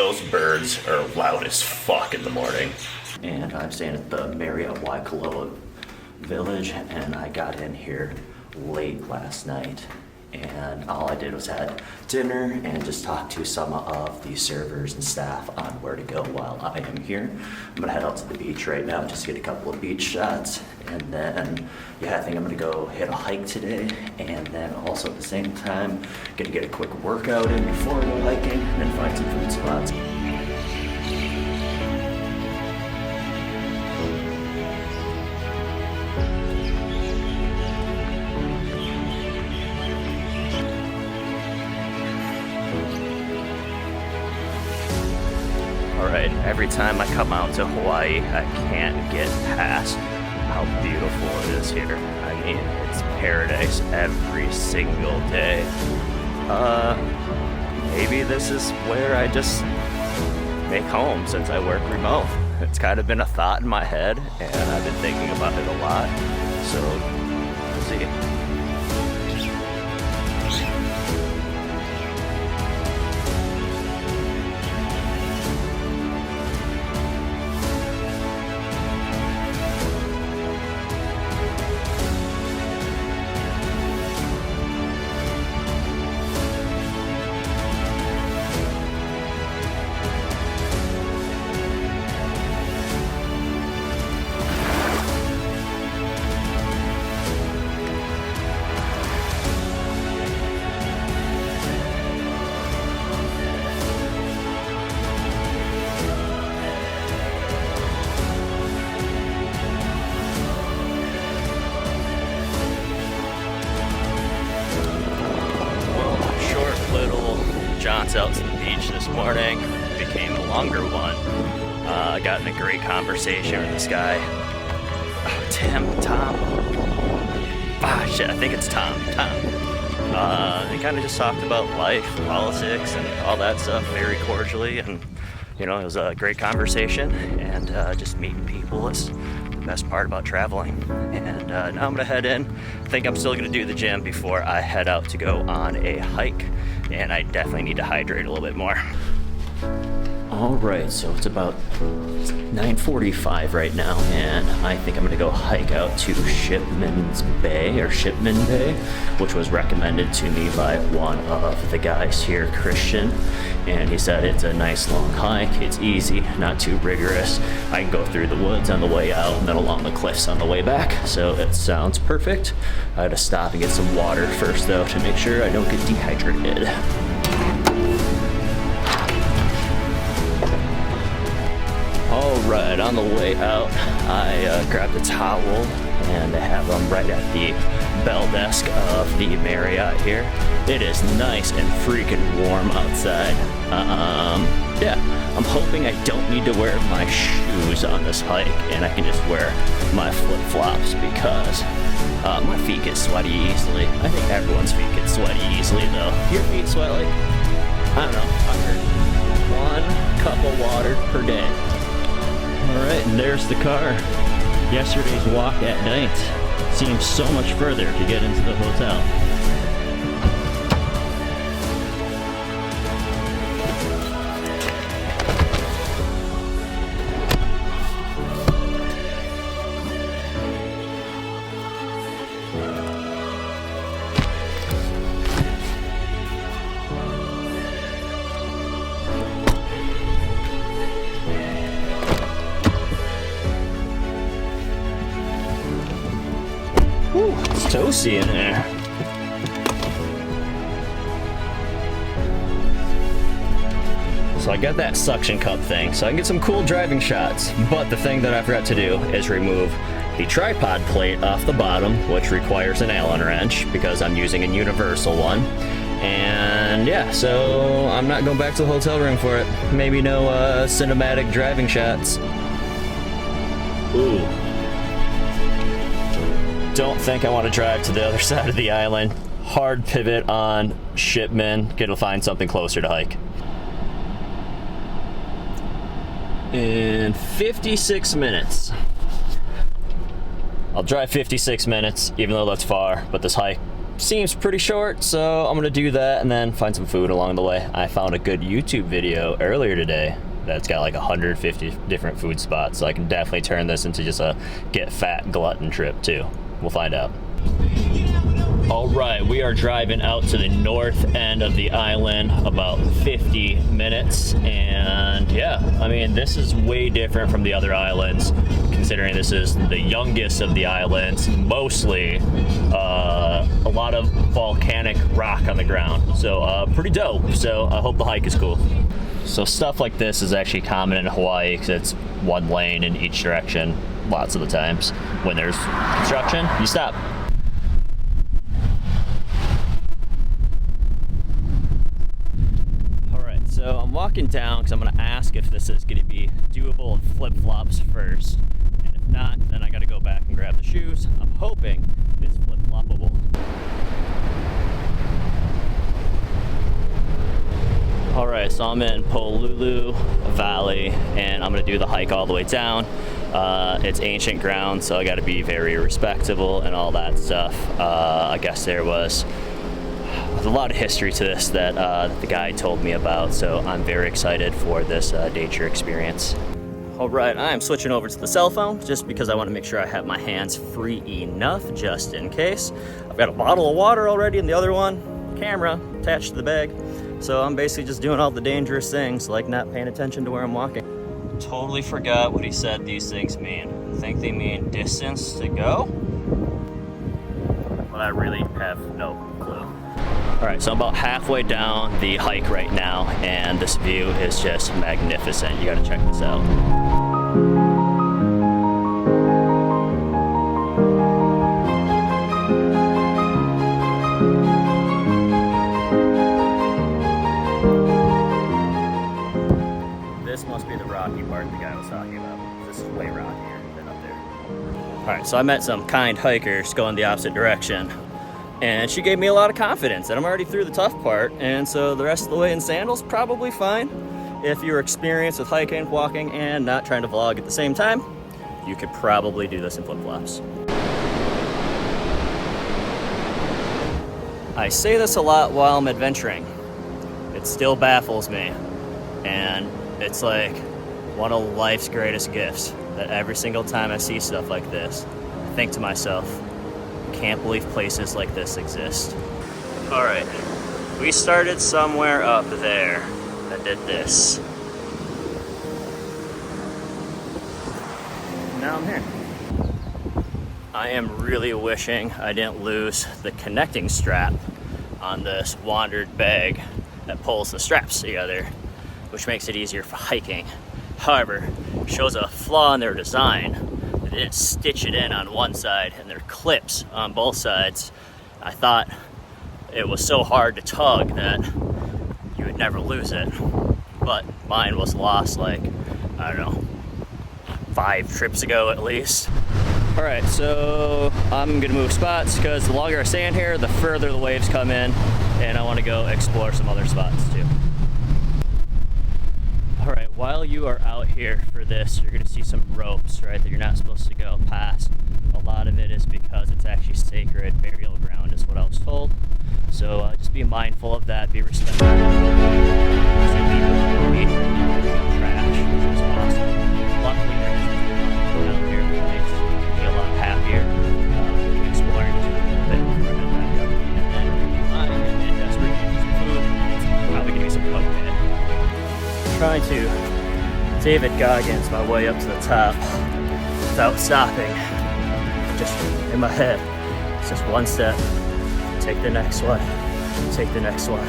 those birds are loud as fuck in the morning. And I'm staying at the Marriott Waikoloa Village, and I got in here late last night. And all I did was had dinner and just talked to some of the servers and staff on where to go while I am here. I'm gonna head out to the beach right now, just get a couple of beach shots. And then, yeah, I think I'm gonna go hit a hike today. And then also at the same time, gonna get a quick workout in before I go hiking and then find some food spots. Alright, every time I come out to Hawaii, I can't get past how beautiful it is here. I mean, it's paradise every single day. Maybe this is where I just make home since I work remote. It's kind of been a thought in my head, and I've been thinking about it a lot. So, we'll see. John's out to the beach this morning. Became a longer one. Got in a great conversation with this guy. Oh, Tom. Shit, I think it's Tom. And kind of just talked about life, politics, and all that stuff very cordially. And, you know, it was a great conversation. And just meeting people is the best part about traveling. And now I'm gonna head in. I think I'm still gonna do the gym before I head out to go on a hike. And I definitely need to hydrate a little bit more. All right, so it's about 9:45 right now, and I think I'm gonna go hike out to Shipman Bay, which was recommended to me by one of the guys here, Christian. And he said it's a nice long hike, it's easy, not too rigorous. I can go through the woods on the way out and then along the cliffs on the way back, so it sounds perfect. I had to stop and get some water first though to make sure I don't get dehydrated. Alright, on the way out, I grabbed a towel and I have them right at the bell desk of the Marriott here. It is nice and freaking warm outside. Yeah, I'm hoping I don't need to wear my shoes on this hike and I can just wear my flip-flops because my feet get sweaty easily. I think everyone's feet get sweaty easily though. Your feet sweat like, I don't know, I heard 1 cup of water per day. Alright, and there's the car. Yesterday's walk at night seems so much further to get into the hotel. Whew, it's toasty in there. So I got that suction cup thing, so I can get some cool driving shots. But the thing that I forgot to do is remove the tripod plate off the bottom, which requires an Allen wrench because I'm using a universal one. And yeah, so I'm not going back to the hotel room for it. Maybe no cinematic driving shots. Ooh. Don't think I want to drive to the other side of the island. Hard pivot on Shipman. Gonna find something closer to hike. In 56 minutes. I'll drive 56 minutes, even though that's far, but this hike seems pretty short, so I'm gonna do that and then find some food along the way. I found a good YouTube video earlier today that's got like 150 different food spots, so I can definitely turn this into just a get fat glutton trip too. We'll find out. All right, we are driving out to the north end of the island, about 50 minutes, and yeah, I mean, this is way different from the other islands, considering this is the youngest of the islands, mostly a lot of volcanic rock on the ground, so pretty dope. So I hope the hike is cool. So stuff like this is actually common in Hawaii because it's one lane in each direction lots of the times. When there's construction, you stop. Alright, so I'm walking down because I'm going to ask if this is going to be doable in flip-flops first. And if not, then I got to go back and grab the shoes. I'm hoping it's flip-floppable. Alright, so I'm in Pololu Valley and I'm going to do the hike all the way down. It's ancient ground, so I got to be very respectable and all that stuff. I guess there was a lot of history to this that the guide told me about, so I'm very excited for this nature experience. Alright, I am switching over to the cell phone just because I want to make sure I have my hands free enough just in case. I've got a bottle of water already in the other one, camera attached to the bag. So I'm basically just doing all the dangerous things, like not paying attention to where I'm walking. Totally forgot what he said these things mean. I think they mean distance to go? But I really have no clue. All right, so I'm about halfway down the hike right now, and this view is just magnificent. You gotta check this out. This must be the rocky part the guy was talking about. This is way rockier than up there. All right, so I met some kind hikers going the opposite direction, and she gave me a lot of confidence that I'm already through the tough part, and so the rest of the way in sandals, probably fine. If you're experienced with hiking, walking, and not trying to vlog at the same time, you could probably do this in flip-flops. I say this a lot while I'm adventuring. It still baffles me, and it's like one of life's greatest gifts, that every single time I see stuff like this, I think to myself, I can't believe places like this exist. All right, we started somewhere up there that did this. Now I'm here. I am really wishing I didn't lose the connecting strap on this wandered bag that pulls the straps together, which makes it easier for hiking. However, it shows a flaw in their design. They didn't stitch it in on one side and there are clips on both sides. I thought it was so hard to tug that you would never lose it, but mine was lost like, I don't know, 5 trips ago at least. All right, so I'm gonna move spots because the longer I stay in here, the further the waves come in, and I wanna go explore some other spots too. All right, while you are out here for this, you're gonna see some ropes, right, that you're not supposed to go past. A lot of it is because it's actually sacred burial ground is what I was told. So just be mindful of that, be respectful. See people underneath and trash, which is awesome. Luckily there isn't out here, which makes me a lot happier exploring just a little bit before I head back up. And then if I am in desperate need for some food, it's probably gonna be some poke head. Trying to David Goggins my way up to the top without stopping. Just in my head, it's just one step, take the next one, take the next one,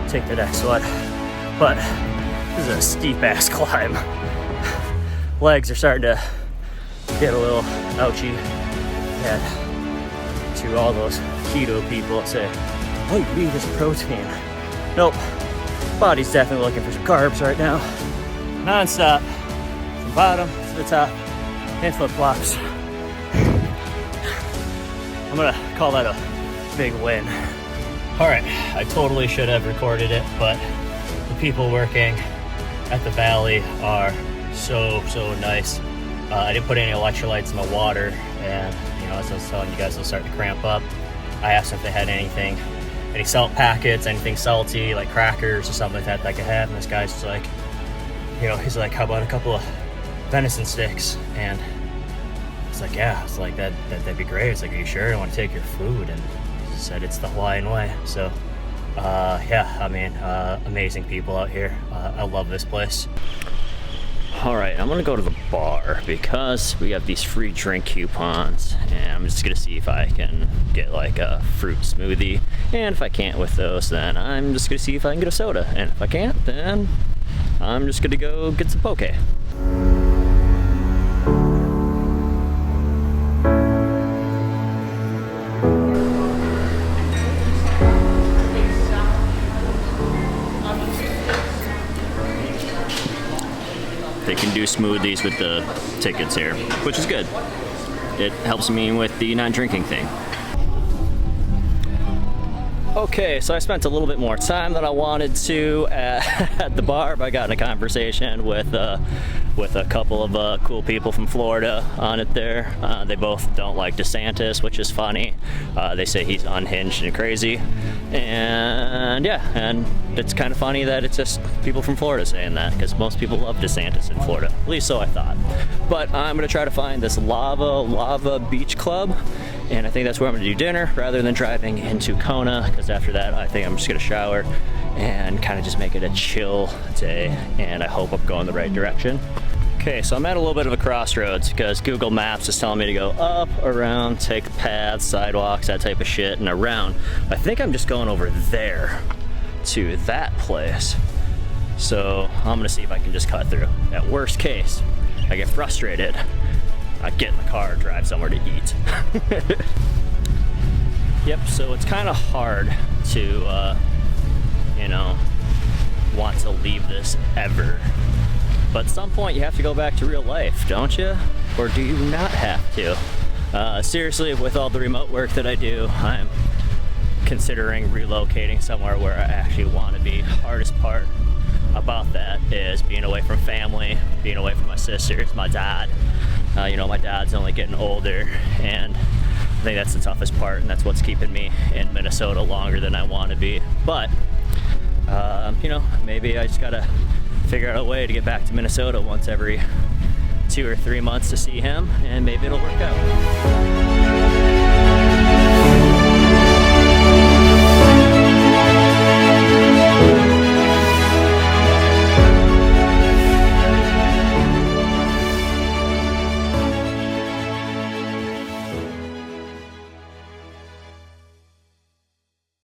take the next one. But this is a steep ass climb. Legs are starting to get a little ouchy. And to all those keto people that say, all you need is protein. Nope. Body's definitely looking for some carbs right now. Non-stop, from bottom to the top, in flip-flops. I'm gonna call that a big win. All right, I totally should have recorded it, but the people working at the valley are so nice. I didn't put any electrolytes in the water, and you know, as I was telling you guys, they'll start to cramp up. I asked them if they had anything, any salt packets, anything salty, like crackers or something like that I could have. And this guy's just like, you know, he's like, how about a couple of venison sticks? And it's like, yeah, it's like that'd be great. It's like, are you sure? I want to take your food. And he said it's the Hawaiian way. So yeah, I mean, amazing people out here. I love this place. All right, I'm gonna go to the bar because we have these free drink coupons, and I'm just gonna see if I can get like a fruit smoothie. And if I can't with those, then I'm just gonna see if I can get a soda. And if I can't, then I'm just gonna go get some poke. They can do smoothies with the tickets here, which is good. It helps me with the non-drinking thing. Okay, so I spent a little bit more time than I wanted to at the bar by getting a conversation with a couple of cool people from Florida on it there. They both don't like DeSantis, which is funny. They say he's unhinged and crazy. And yeah, and it's kind of funny that it's just people from Florida saying that, because most people love DeSantis in Florida. At least so I thought. But I'm gonna try to find this Lava Beach Club, and I think that's where I'm gonna do dinner rather than driving into Kona, because after that I think I'm just gonna shower and kind of just make it a chill day, and I hope I'm going the right direction. Okay, so I'm at a little bit of a crossroads because Google Maps is telling me to go up, around, take paths, sidewalks, that type of shit, and around. I think I'm just going over there to that place. So I'm gonna see if I can just cut through. At worst case, I get frustrated, I get in the car, drive somewhere to eat. Yep, so it's kind of hard to, you know, want to leave this ever. But at some point you have to go back to real life, don't you? Or do you not have to? Seriously, with all the remote work that I do, I'm considering relocating somewhere where I actually want to be. Hardest part about that is being away from family, being away from my sisters, my dad. You know, my dad's only getting older, and I think that's the toughest part, and that's what's keeping me in Minnesota longer than I want to be. But, you know, maybe I just gotta figure out a way to get back to Minnesota once every 2 or 3 months to see him, and maybe it'll work out.